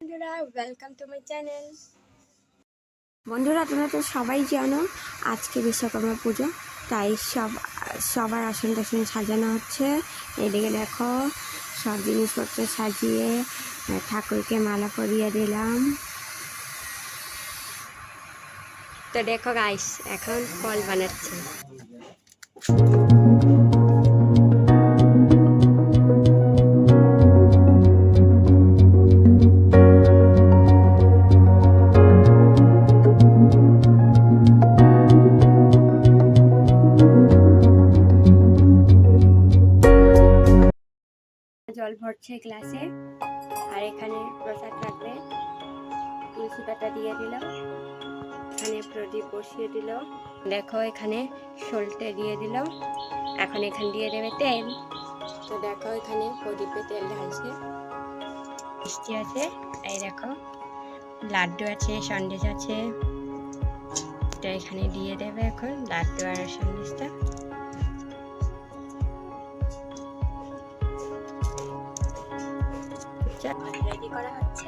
বন্ধুরা welcome to my channel. বন্ধুরা তোমরা তো সবাই জানো আজকে বিশ্বকর্মা পুজো, তাই সবার আসন টাসন সাজানো হচ্ছে। এদিকে দেখো সব জিনিসপত্র সাজিয়ে ঠাকুরকে মালা পরিয়ে দিলাম। তো দেখো গাইস এখন ফল বানাচ্ছে। জল ভরছে গ্লাসে, আর এখানে প্রসাদ রাখবে। তুলসী পাতা দিয়ে দিল, এখানে প্রদীপ বসিয়ে দিল। দেখো এখানে সলতে দিয়ে দিল। এখন এখানে দিয়ে দেবে তেল। তো দেখো এখানে প্রদীপে তেল ঢালছে। মিষ্টি আছে, এই দেখো লাড্ডু আছে, সন্দেশ আছে। তো এখানে দিয়ে দেবে এখন লাড্ডু আর সন্দেশটা। রেডি করা হচ্ছে।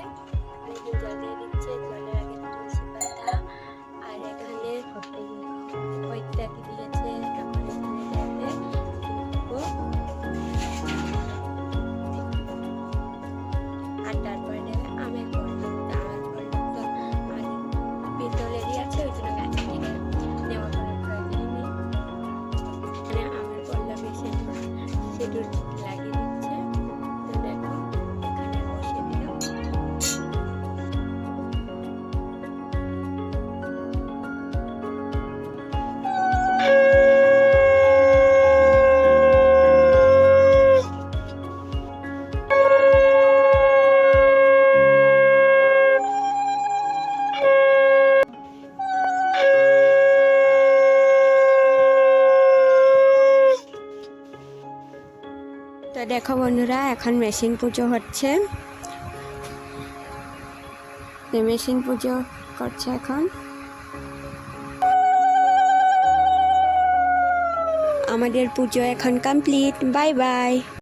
এখানে জল দিয়ে দিচ্ছে, জলের আগে তুলসী পাতা আর এখানে ইত্যাদি দিয়েছে। তারপরে এখানে দেবে আর তারপরে দেবে আমের পল্লব। আমের পল্লবটা আর পিতলেরই আছে, ওই জন্য গাছ থেকে নেওয়া কোনো প্রয়োজন নেই। এখানে আমের পল্লবে সিঁদুর লাগিয়ে দিচ্ছে। তো দেখো এখানে বসিয়ে দিলাম। তো দেখো বন্ধুরা এখন মেশিন পুজো হচ্ছে। মেশিন পুজো করছে এখন। আমাদের পুজো এখন কমপ্লিট। Bye bye.